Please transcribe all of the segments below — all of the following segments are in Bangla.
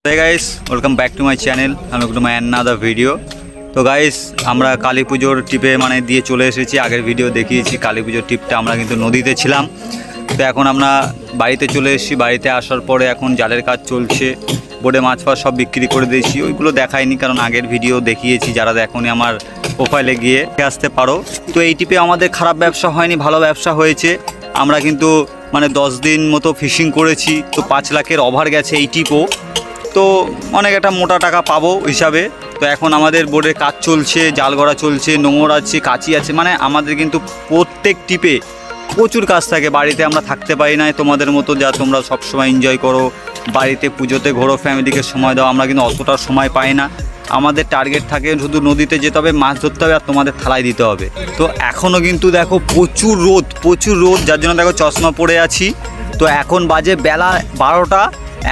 Hey guys, welcome back to my channel. I'm looking to my another video. তো গাইস আমরা কালী পুজোর টিপে মানে দিয়ে চলে এসেছি। আগের ভিডিও দেখিয়েছি কালী পুজোর টিপটা আমরা কিন্তু নদীতে ছিলাম। তো এখন আমরা বাড়িতে চলে এসেছি। বাড়িতে আসার পরে এখন জালের কাজ চলছে, বোটে মাছ ফাছ সব বিক্রি করে দিয়েছি। ওইগুলো দেখাইনি কারণ আগের ভিডিও দেখিয়েছি, যারা দেখোনি আমার প্রোফাইলে গিয়ে আসতে পারো। তো এই টিপে আমাদের খারাপ ব্যবসা হয়নি, ভালো ব্যবসা হয়েছে। আমরা কিন্তু মানে 10 দিন মতো ফিশিং করেছি, তো 5 লাখের ওভার গেছে এই টিপও। তো অনেক একটা মোটা টাকা পাবো হিসাবে। তো এখন আমাদের বোর্ডে কাজ চলছে, জাল গড়া চলছে, নোঙর আছে, কাঁচি আছে, মানে আমাদের কিন্তু প্রত্যেক টিপে প্রচুর কাজ থাকে। বাড়িতে আমরা থাকতে পারি না তোমাদের মতো, যা তোমরা সবসময় এনজয় করো, বাড়িতে পুজোতে ঘোরো, ফ্যামিলিকে সময় দাও। আমরা কিন্তু অতটা সময় পাই না। আমাদের টার্গেট থাকে শুধু নদীতে যেতে হবে, মাছ ধরতে হবে, আর তোমাদের থালায় দিতে হবে। তো এখনও কিন্তু দেখো প্রচুর রোদ, যার জন্য দেখো চশমা পরে আছি। তো এখন বাজে বেলা 12টা,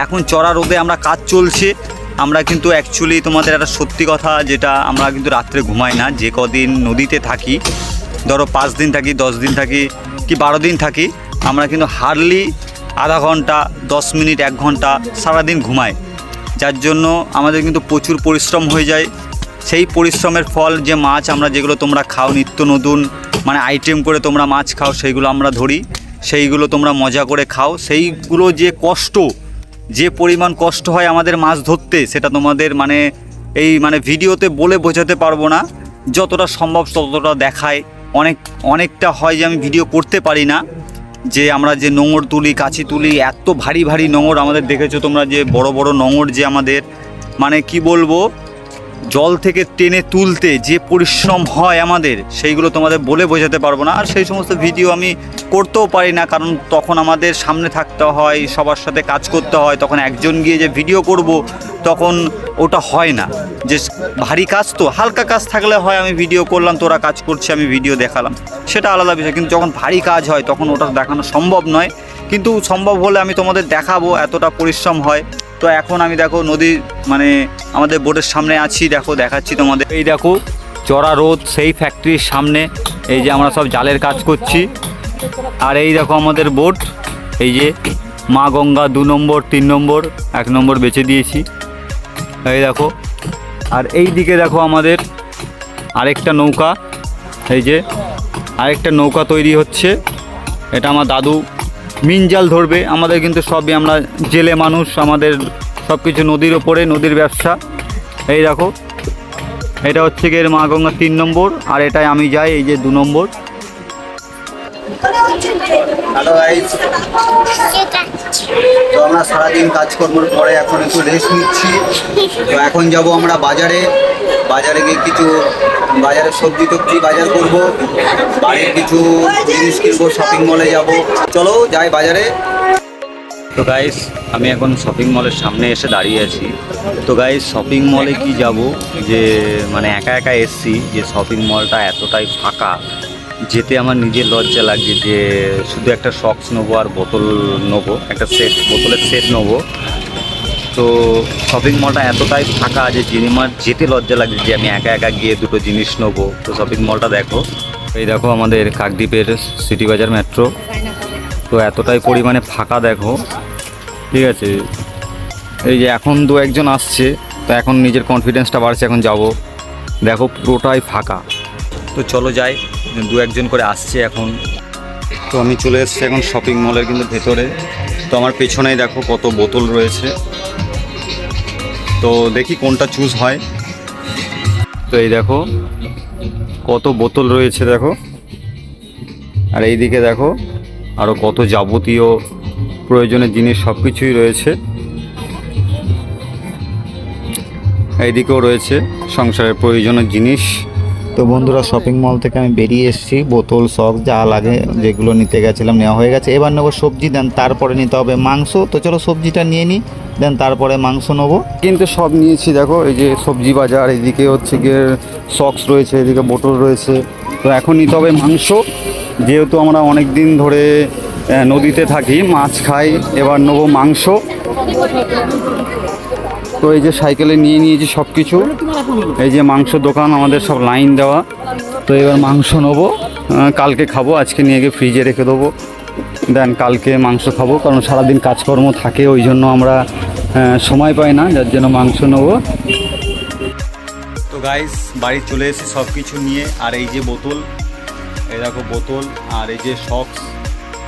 এখন চড়া রোদে আমরা কাজ চলছে। আমরা কিন্তু অ্যাকচুয়ালি তোমাদের একটা সত্যি কথা, যেটা আমরা কিন্তু রাত্রে ঘুমাই না। যে কদিন নদীতে থাকি, ধরো 5 দিন থাকি, 10 দিন থাকি, কি 12 দিন থাকি, আমরা কিন্তু হার্ডলি আধা ঘন্টা, 10 মিনিট, 1 ঘন্টা সারাদিন ঘুমাই। যার জন্য আমাদের কিন্তু প্রচুর পরিশ্রম হয়ে যায়। সেই পরিশ্রমের ফল যে মাছ আমরা, যেগুলো তোমরা খাও নিত্য নতুন মানে আইটেম করে তোমরা মাছ খাও, সেইগুলো আমরা ধরি, সেইগুলো তোমরা মজা করে খাও। সেইগুলো যে কষ্ট, যে পরিমাণ কষ্ট হয় আমাদের মাছ ধরতে, সেটা তোমাদের মানে এই মানে ভিডিওতে বলে বোঝাতে পারবো না। যতটা সম্ভব ততটা দেখায়। অনেকটা হয় যে আমি ভিডিও করতে পারি না, যে আমরা যে নোঙর তুলি, কাঁচি তুলি, এত ভারী ভারী নোঙর আমাদের দেখেছো তোমরা, যে বড় বড় নোঙর যে আমাদের মানে কি বলবো, জল থেকে টেনে তুলতে যে পরিশ্রম হয় আমাদের, সেইগুলো তোমাদের বলে বোঝাতে পারবো না। আর সেই সমস্ত ভিডিও আমি করতেও পারি না, কারণ তখন আমাদের সামনে থাকতে হয়, সবার সাথে কাজ করতে হয়। তখন একজন গিয়ে যে ভিডিও করব, তখন ওটা হয় না। যে ভারী কাজ, তো হালকা কাজ থাকলে হয়, আমি ভিডিও করলাম, তোরা কাজ করছে, আমি ভিডিও দেখালাম, সেটা আলাদা বিষয়। কিন্তু যখন ভারী কাজ হয়, তখন ওটা দেখানো সম্ভব নয়। কিন্তু সম্ভব হলে আমি তোমাদের দেখাবো, এতটা পরিশ্রম হয়। তো এখন আমি দেখো নদীর মানে আমাদের বোটের সামনে আছি, দেখাচ্ছি তোমাদের। এই দেখো চড়া রোদ, সেই ফ্যাক্টরির সামনে এই যে আমরা সব জালের কাজ করছি। আর এই দেখো আমাদের বোট, এই যে মা গঙ্গা 2 নম্বর, 3 নম্বর, 1 নম্বর বেচে দিয়েছি, এই দেখো। আর এই দিকে দেখো আমাদের আরেকটা নৌকা, এই যে আরেকটা নৌকা তৈরি হচ্ছে। এটা আমার দাদু মিন জাল ধরবে। আমাদের কিন্তু সবই আমরা জেলে মানুষ, আমাদের সব কিছু নদীর ওপরে, নদীর ব্যবসা। এই দেখো এটা হচ্ছে গিয়ে মা গঙ্গা 3 নম্বর, আর এটাই আমি যাই, এই যে 2 নম্বর। হ্যালো গাইস, তো আমরা সারাদিন কাজকর্মের পরে এখন একটু রেস্ট নিচ্ছি। তো এখন যাব আমরা বাজারে গিয়ে কিছু বাজারের সবজি টবজি বাজার করব, বাড়ির কিছু জিনিস কিনবো, শপিং মলে যাব। চলো যাই বাজারে। তো গাইস আমি এখন শপিং মলের সামনে এসে দাঁড়িয়ে আছি। তো গাইস শপিং মলে কি যাব, যে মানে একা এসছি, যে শপিং মলটা এতটাই ফাঁকা, যেতে আমার নিজের লজ্জা লাগছে। যে শুধু একটা সক্স নেবো আর বোতল নেবো, একটা বোতলের সেট নেবো। তো শপিং মলটা এতটাই ফাঁকা যে আমার যেতে লজ্জা লাগছে, যে আমি একা গিয়ে দুটো জিনিস নেবো। তো শপিং মলটা দেখো, এই দেখো আমাদের কাকদ্বীপের সিটি বাজার মেট্রো। তো এতটাই পরিমাণে ফাঁকা দেখো, ঠিক আছে। এই যে এখন 2-1 আসছে, তো এখন নিজের কনফিডেন্সটা বাড়ছে, এখন যাব। দেখো পুরোটাই ফাঁকা। তো চলো যাই, 2-1 করে আসছে এখন। তো আমি চলে এসেছি এখন শপিং মলের কিন্তু ভেতরে। তো আমার পেছনেই দেখো কত বোতল রয়েছে, তো দেখি কোনটা চুজ হয়। তো এই দেখো কত বোতল রয়েছে দেখো, আর এই দিকে দেখো আরও কত যাবতীয় প্রয়োজনীয় জিনিস সব কিছুই রয়েছে। এইদিকেও রয়েছে সংসারের প্রয়োজনীয় জিনিস। তো বন্ধুরা শপিং মল থেকে আমি বেরিয়ে এসেছি, বোতল সব যা লাগে যেগুলো নিতে গেছিলাম নেওয়া হয়ে গেছে। এবার নেবো সবজি, দেন তারপরে নিতে হবে মাংস। তো চলো সবজিটা নিয়ে নিই, দেন তারপরে মাংস নেবো। কিন্তু সব নিয়েছি দেখো, এই যে সবজি বাজার, এদিকে হচ্ছে গিয়ে সক্স রয়েছে, এদিকে বোতল রয়েছে। তো এখন নিতে হবে মাংস, যেহেতু আমরা অনেক দিন ধরে নদীতে থাকি, মাছ খাই। এবার নেবো মাংস। তো এই যে সাইকেলে নিয়ে নিয়েছি সব কিছু। এই যে মাংস দোকান আমাদের সব লাইন দেওয়া। তো এবার মাংস নেবো, কালকে খাবো, আজকে নিয়ে গিয়ে ফ্রিজে রেখে দেবো, দেন কালকে মাংস খাবো। কারণ সারাদিন কাজকর্ম থাকে, ওই জন্য আমরা সময় পাই না, যার জন্য মাংস নেবো। তো গাইস বাড়ি চলে এসেছি সব কিছু নিয়ে, আর এই যে বোতল, এই দেখো বোতল, আর এই যে সক্স।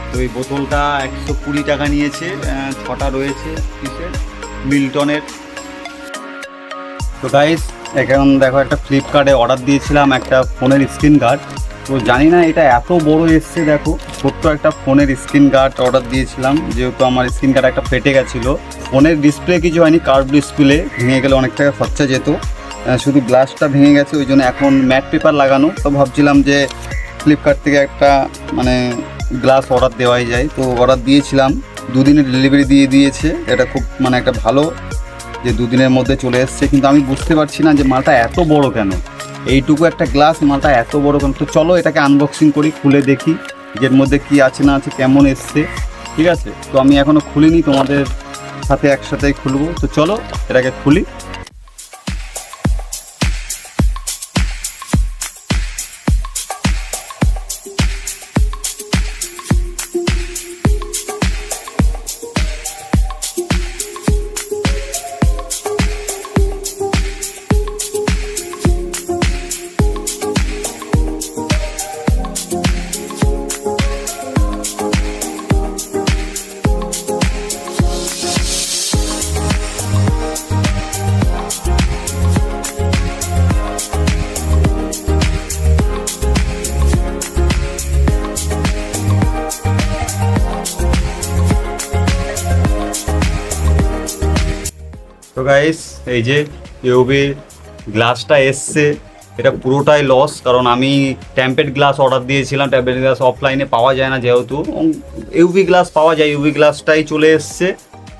তো এই বোতলটা 120 টাকা নিয়েছে, 6টা রয়েছে কিসের, মিল্টনের। তো গাইস এখন দেখো একটা ফ্লিপকার্টে অর্ডার দিয়েছিলাম একটা ফোনের স্ক্রিন গার্ড। তো জানি না এটা এত বড় এসছে, দেখো ছোট্ট একটা ফোনের স্ক্রিন গার্ড অর্ডার দিয়েছিলাম, যেহেতু আমার স্ক্রিন গার্ড একটা ফেটে গেছিলো। ফোনের ডিসপ্লে কিছু হয়নি, কার্ভ ডিসপ্লে, ভেঙে গেলে অনেক টাকা খরচা যেত, শুধু গ্লাসটা ভেঙে গেছে, ওই জন্য এখন ম্যাট পেপার লাগানো। তো ভাবছিলাম যে ফ্লিপকার্ট থেকে একটা মানে গ্লাস অর্ডার দেওয়াই যায়, তো অর্ডার দিয়েছিলাম, 2 দিনের ডেলিভারি দিয়ে দিয়েছে। এটা খুব মানে একটা ভালো যে 2 দিনের মধ্যে চলে এসছে, কিন্তু আমি বুঝতে পারছি না যে মালটা এত বড় কেন, এইটুকু একটা গ্লাস মালটা এত বড় কেন। তো চলো এটাকে আনবক্সিং করি, খুলে দেখি এর মধ্যে কি আছে না আছে, কেমন এসছে, ঠিক আছে। তো আমি এখনও খুলিনি, তোমাদের সাথে একসাথে খুলবো। তো চলো এটাকে খুলি। তো গাইস এই যে ইউভি গ্লাসটা এসছে, এটা পুরোটাই লস, কারণ আমি টেম্পারড গ্লাস অর্ডার দিয়েছিলাম। টেম্পারড গ্লাস অফলাইনে পাওয়া যায় না, যেহেতু ইউভি গ্লাস পাওয়া যায়, ইউভি গ্লাসটাই চলে এসছে।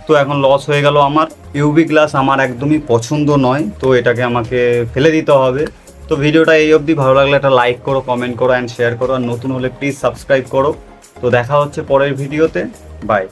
তো এখন লস হয়ে গেল আমার। ইউভি গ্লাস আমার একদমই পছন্দ নয়, তো এটাকে আমাকে ফেলে দিতে হবে। তো ভিডিওটা এই অবধি, ভালো লাগলে একটা লাইক করো, কমেন্ট করো অ্যান্ড শেয়ার করো, আর নতুন হলে প্লিজ সাবস্ক্রাইব করো। তো দেখা হচ্ছে পরের ভিডিওতে, বাই।